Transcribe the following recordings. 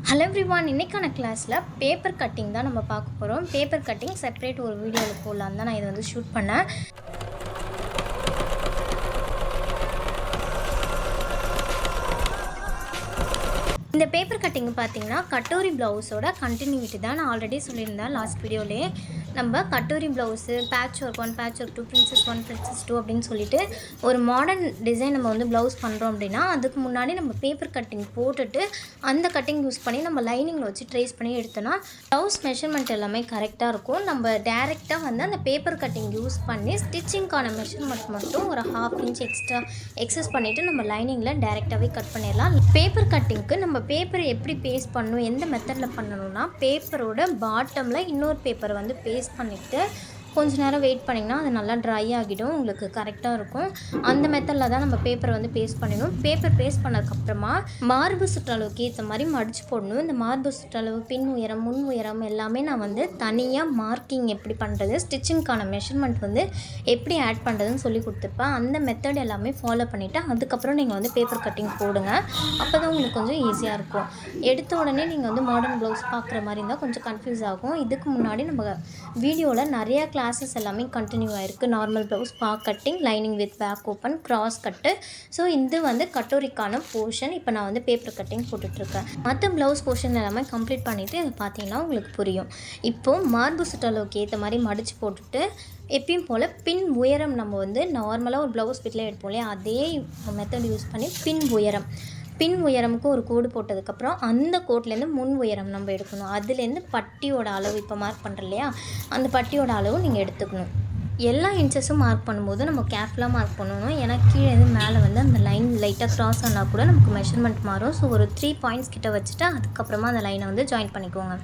Hello everyone, இன்றைக்கான கிளாஸில் paper cutting தான் நம்ம பார்க்க போகிறோம். பேப்பர் கட்டிங் செப்பரேட் ஒரு வீடியோவில் போடலாம் தான் நான் இதை வந்து ஷூட் பண்ணேன். இந்த பேப்பர் கட்டிங் பார்த்திங்கன்னா கட்டோரி ப்ளவுஸோட கண்டினியூட்டி தான். நான் ஆல்ரெடி சொல்லியிருந்தேன் லாஸ்ட் வீடியோவிலே. நம்ம katori blouse, patch work 1, patch work 2, princess 1, princess 2 அப்படின்னு சொல்லிட்டு ஒரு மாடர்ன் டிசைன் நம்ம வந்து ப்ளவுஸ் பண்ணுறோம் அப்படின்னா அதுக்கு முன்னாடி நம்ம பேப்பர் கட்டிங் போட்டுட்டு அந்த கட்டிங் யூஸ் பண்ணி நம்ம லைனிங்கில் வச்சு ட்ரேஸ் பண்ணி எடுத்தோன்னா ப்ளவுஸ் மெஷர்மெண்ட் எல்லாமே கரெக்டாக இருக்கும். நம்ம டேரெக்டாக வந்து அந்த பேப்பர் கட்டிங் யூஸ் பண்ணி ஸ்டிச்சிங்க்கான மெஷர்மெண்ட் மட்டும் ஒரு 1/2 இன்ச் எக்ஸ்ட்ரா எக்ஸஸ் பண்ணிவிட்டு நம்ம லைனிங்கில் டேரெக்டாகவே கட் பண்ணிடலாம். பேப்பர் கட்டிங்க்கு நம்ம பேப்பரை எப்படி பேஸ்ட் பண்ணணும், எந்த மெத்தடில் பண்ணணும்னா பேப்பரோட பாட்டமில் இன்னொரு பேப்பரை வந்து பேஸ்ட் பண்ணிவிட்டு கொஞ்ச நேரம் வெயிட் பண்ணிங்கன்னா அது நல்லா ட்ரை ஆகிடும், உங்களுக்கு கரெக்டாக இருக்கும். அந்த மெத்தடில் தான் நம்ம பேப்பரை வந்து பேஸ்ட் பண்ணிடணும். பேப்பர் பேஸ்ட் பண்ணதுக்கப்புறமா மார்பு சுற்றளவுக்கு ஏற்ற மாதிரி மடித்து போடணும். இந்த மார்பு சுற்றளவு, பின் உயரம், முன் உயரம் எல்லாமே நான் வந்து தனியாக மார்க்கிங் எப்படி பண்ணுறது, ஸ்டிச்சிங்க்கான மெஷர்மெண்ட் வந்து எப்படி ஆட் பண்ணுறதுன்னு சொல்லி கொடுத்துருப்பேன். அந்த மெத்தட் எல்லாமே ஃபாலோ பண்ணிவிட்டு அதுக்கப்புறம் நீங்கள் வந்து பேப்பர் கட்டிங் போடுங்க. அப்போ தான் உங்களுக்கு கொஞ்சம் ஈஸியாக இருக்கும். எடுத்த உடனே நீங்கள் வந்து மாடர்ன் ப்ளவுஸ் பார்க்குற மாதிரி இருந்தால் கொஞ்சம் கன்ஃபியூஸ் ஆகும். இதுக்கு முன்னாடி நம்ம வீடியோவில் நிறையா கிளாஸஸ் எல்லாமே கண்டினியூ ஆகிருக்கு. Normal blouse, back cutting, lining with back open, cross cut. So இது வந்து கட்டோரிக்கான போர்ஷன். இப்போ நான் வந்து பேப்பர் கட்டிங் போட்டுட்ருக்கேன். மற்ற ப்ளவுஸ் போர்ஷன் எல்லாமே கம்ப்ளீட் பண்ணிவிட்டு இதை பார்த்தீங்கன்னா உங்களுக்கு புரியும். இப்போது மார்பு சுற்றளவுக்கு ஏற்ற மாதிரி மடித்து போட்டுட்டு எப்பயும் போல் பின் உயரம் நம்ம வந்து நார்மலாக ஒரு ப்ளவுஸ் பிட்டில் எடுப்போம் இல்லையா, அதே மெத்தட் யூஸ் பண்ணி பின் உயரமுக்கு ஒரு கோடு போட்டதுக்கப்புறம் அந்த கோட்லேருந்து முன் உயரம் நம்ம எடுக்கணும். அதுலேருந்து பட்டியோட அளவு இப்போ மார்க் பண்ணுறோம் இல்லையா, அந்த பட்டியோட அளவு நீங்கள் எடுத்துக்கணும். எல்லா இன்ச்சஸும் மார்க் பண்ணும்போது நம்ம கேர்ஃபுல்லாக மார்க் பண்ணணும். ஏன்னா கீழேருந்து மேலே வந்து அந்த லைன் லைட்டாக க்ராஸ் ஆனால் கூட நமக்கு மெஷர்மெண்ட் மாறும். ஸோ ஒரு 3 பாயிண்ட்ஸ் கிட்ட வச்சுட்டு அதுக்கப்புறமா அந்த லைனை வந்து ஜாயின் பண்ணிக்கோங்க.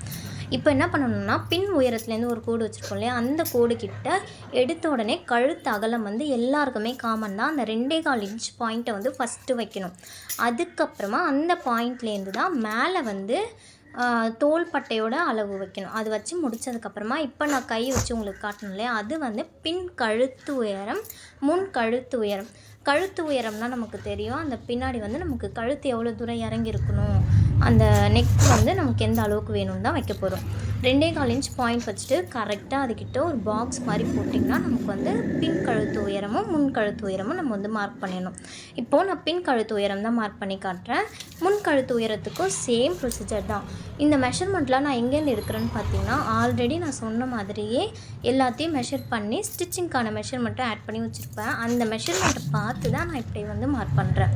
இப்போ என்ன பண்ணணும்னா பின் உயரத்துலேருந்து ஒரு கோடு வச்சுருக்கோம் இல்லையா, அந்த கோடு கிட்ட எடுத்த உடனே கழுத்து அகலம் வந்து எல்லாருக்குமே காமன் தான். அந்த 2.25 இன்ச் பாயிண்ட்டை வந்து ஃபஸ்ட்டு வைக்கணும். அதுக்கப்புறமா அந்த பாயிண்ட்லேருந்து தான் மேலே வந்து தோள்பட்டையோட அளவு வைக்கணும். அது வச்சு முடித்ததுக்கப்புறமா இப்போ நான் கை வச்சு உங்களுக்கு காட்டணும் இல்லையா, அது வந்து பின் கழுத்து உயரம், முன் கழுத்து உயரம். கழுத்து உயரம்னா நமக்கு தெரியும், அந்த பின்னாடி வந்து நமக்கு கழுத்து எவ்வளோ தூரம் இறங்கி இருக்கணும், அந்த நெக் வந்து நமக்கு எந்த அளவுக்கு வேணும்னு தான் வைக்க போகிறோம். 2.25 இன்ச் பாயிண்ட் வச்சுட்டு கரெக்டாக அதுக்கிட்ட ஒரு பாக்ஸ் மாதிரி போட்டிங்கன்னா நமக்கு வந்து பின் கழுத்து உயரமும் முன் கழுத்து உயரமும் நம்ம வந்து மார்க் பண்ணிடணும். இப்போது நான் பின் கழுத்து உயரம் தான் மார்க் பண்ணி காட்டுறேன். முன் கழுத்து உயரத்துக்கும் சேம் ப்ரொசீஜர் தான். இந்த மெஷர்மெண்ட்லாம் நான் எங்கேருந்து எடுக்கிறேன்னு பார்த்தீங்கன்னா ஆல்ரெடி நான் சொன்ன மாதிரியே எல்லாத்தையும் மெஷர் பண்ணி ஸ்டிச்சிங்க்கான மெஷர்மெண்ட்டை ஆட் பண்ணி வச்சுருப்பேன். அந்த மெஷர்மெண்ட்டை பார்த்து தான் நான் இப்படி வந்து மார்க் பண்ணுறேன்.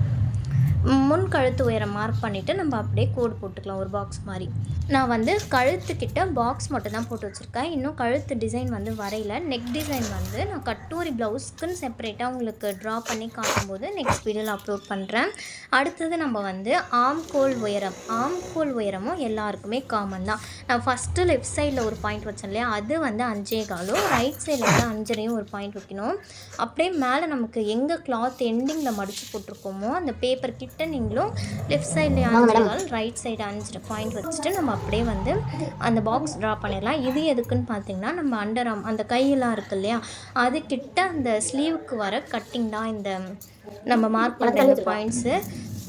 முன் கழுத்து உயரம் மார்க் பண்ணிவிட்டு நம்ம அப்படியே கோடு போட்டுக்கலாம் ஒரு பாக்ஸ் மாதிரி. நான் வந்து கழுத்துக்கிட்ட பாக்ஸ் மட்டும் தான் போட்டு வச்சுருக்கேன். இன்னும் கழுத்து டிசைன் வந்து வரையில. நெக் டிசைன் வந்து நான் கட்டோரி ப்ளவுஸ்க்குன்னு செப்பரேட்டாக உங்களுக்கு ட்ரா பண்ணி காட்டும்போது நெக்ஸ்ட் வீடியோவில் அப்லோட் பண்ணுறேன். அடுத்தது நம்ம வந்து ஆம்கோல் உயரமும் எல்லாருக்குமே காமன் தான். நான் ஃபஸ்ட்டு லெஃப்ட் சைடில் ஒரு பாயிண்ட் வச்சேன் இல்லையா, அது வந்து 5.25, ரைட் சைடில் வந்து 5.5 ஒரு பாயிண்ட் வைக்கணும். அப்படியே மேலே நமக்கு எங்கே கிளாத் எண்டிங்கில் மடித்து போட்டிருக்கோமோ அந்த பேப்பர் கிட்ட நீங்களும் லெஃப்ட் சைடில் 5.25, ரைட் சைடு 5 பாயிண்ட் வச்சுட்டு நம்ம அப்படியே வந்து அந்த பாக்ஸ் ட்ரா பண்ணிடலாம். இது எதுக்குன்னு பார்த்தீங்கன்னா நம்ம அண்டர் ஆர்ம் அந்த கையெல்லாம் இருக்குது இல்லையா, அதுக்கிட்ட அந்த ஸ்லீவுக்கு வர கட்டிங் தான் இந்த நம்ம மார்க் பண்ணுற இந்த பாயிண்ட்ஸு.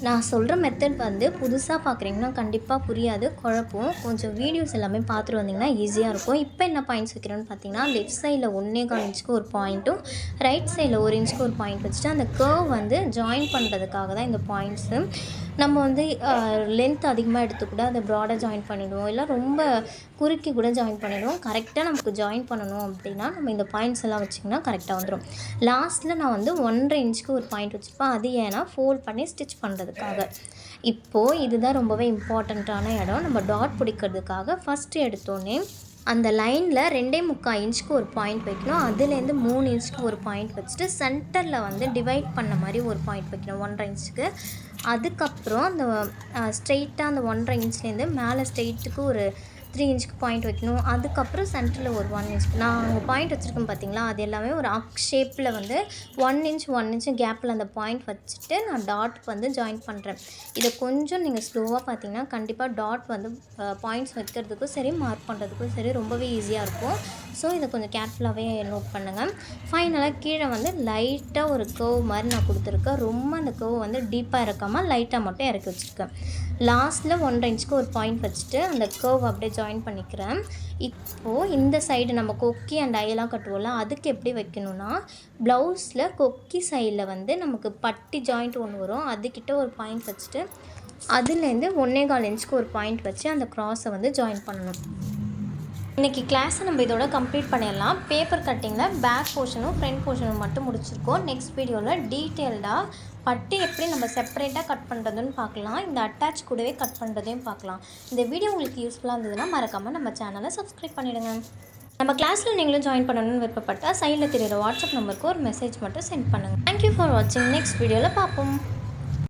நான் சொல்கிற மெத்தட் வந்து புதுசாக பார்க்குறீங்கன்னா கண்டிப்பாக புரியாது, குழப்பம். கொஞ்சம் வீடியோஸ் எல்லாமே பார்த்துட்டு வந்திங்கன்னா ஈஸியாக இருக்கும். இப்போ என்ன பாயிண்ட்ஸ் வைக்கிறோன்னு பார்த்தீங்கன்னா லெஃப்ட் சைடில் 1.25 இன்ச்சுக்கு ஒரு பாயிண்ட்டும் ரைட் சைடில் 1 இன்ச்சுக்கு ஒரு பாயிண்ட் வச்சுட்டு அந்த கர்வ் வந்து ஜாயின் பண்ணுறதுக்காக தான் இந்த பாயிண்ட்ஸு. நம்ம வந்து லென்த் அதிகமாக எடுத்துக்கூட அதை ப்ராடாக ஜாயின் பண்ணிவிடுவோம், இல்லை ரொம்ப குறுக்கி கூட ஜாயின் பண்ணிவிடுவோம். கரெக்டாக நமக்கு ஜாயின் பண்ணணும் அப்படின்னா நம்ம இந்த பாயிண்ட்ஸ் எல்லாம் வச்சிங்கன்னா கரெக்டாக வந்துடும். லாஸ்ட்டில் நான் வந்து 1.5 இன்ச்சுக்கு ஒரு பாயிண்ட் வச்சுருப்பேன். அது ஏன்னா ஃபோல்ட் பண்ணி ஸ்டிச் பண்ணுறதுக்காக. இப்போது இதுதான் ரொம்பவே இம்பார்ட்டண்ட்டான இடம். நம்ம டாட் பிடிக்கிறதுக்காக ஃபஸ்ட்டு எடுத்தோன்னே அந்த லைனில் 2.25 இன்ச்சுக்கு ஒரு பாயிண்ட் வைக்கணும். அதுலேருந்து 3 இன்ச்சுக்கு ஒரு பாயிண்ட் வச்சுட்டு சென்டரில் வந்து டிவைட் பண்ண மாதிரி ஒரு பாயிண்ட் வைக்கணும் 1.5 இன்ச்சுக்கு. அதுக்கப்புறம் அந்த ஸ்ட்ரெயிட்டாக அந்த 1.5 இன்ச்லேருந்து மேலே ஸ்ட்ரெயிட்டுக்கு ஒரு 3 இன்ச்சுக்கு பாயிண்ட் வைக்கணும். அதுக்கப்புறம் சென்டரில் ஒரு 1 இன்ச் நான் அங்கே பாயிண்ட் வச்சுருக்கேன் பார்த்தீங்களா, அது எல்லாமே ஒரு அக் ஷேப்பில் வந்து 1 இன்ச் கேப்பில் அந்த பாயிண்ட் வச்சுட்டு நான் டாட்டுக்கு வந்து ஜாயின் பண்ணுறேன். இதை கொஞ்சம் நீங்கள் ஸ்லோவாக பார்த்தீங்கன்னா கண்டிப்பாக டாட் வந்து பாயிண்ட்ஸ் வைக்கிறதுக்கும் சரி மார்க் பண்ணுறதுக்கும் சரி ரொம்பவே ஈஸியாக இருக்கும். ஸோ இதை கொஞ்சம் கேர்ஃபுல்லாகவே நோட் பண்ணுங்கள். ஃபைனலாக கீழே வந்து லைட்டாக ஒரு கர்வ் மாதிரி நான் கொடுத்துருக்கேன். ரொம்ப அந்த கர்வ் வந்து டீப்பாக இருக்காமல் லைட்டாக மட்டும் இறக்கி வச்சுருக்கேன். லாஸ்ட்டில் 1.5 இன்ச்சுக்கு ஒரு பாயிண்ட் வச்சுட்டு அந்த கர்வ் அப்படியே ஜாயின் பண்ணிக்கிறேன். இப்போது இந்த சைடு நம்ம கொக்கி அண்ட் ஐயெல்லாம் கட்டுவோம்ல, அதுக்கு எப்படி வைக்கணும்னா ப்ளவுஸில் கொக்கி சைடில் வந்து நமக்கு பட்டி ஜாயிண்ட் ஒன்று வரும், அதுக்கிட்ட ஒரு பாயிண்ட் வச்சுட்டு அதுலேருந்து 1.25 இன்ச்சுக்கு ஒரு பாயிண்ட் வச்சு அந்த க்ராஸை வந்து ஜாயின் பண்ணணும். இன்றைக்கி கிளாஸை நம்ம இதோட கம்ப்ளீட் பண்ணிடலாம். பேப்பர் கட்டிங்கில் பேக் போர்ஷனும் ஃப்ரண்ட் போர்ஷனும் மட்டும் முடிச்சிருக்கோம். நெக்ஸ்ட் வீடியோவில் டீட்டெயில்டாக பட்டு எப்படி நம்ம செப்பரேட்டாக கட் பண்ணுறதுன்னு பார்க்கலாம். இந்த அட்டாச் கூடவே கட் பண்ணுறதையும் பார்க்கலாம். இந்த வீடியோ உங்களுக்கு யூஸ்ஃபுல்லாக இருந்ததுன்னா மறக்காமல் நம்ம சேனலை சப்ஸ்கிரைப் பண்ணிவிடுங்க. நம்ம கிளாஸில் நீங்களும் ஜாயின் பண்ணணும்னு விருப்பப்பட்டால் சைடில் தெரியுற வாட்ஸ்அப் நம்பருக்கு ஒரு மெசேஜ் மட்டும் சென்ட் பண்ணுங்கள். தேங்க்யூ ஃபார் வாட்சிங். நெக்ஸ்ட் வீடியோவில் பார்ப்போம்.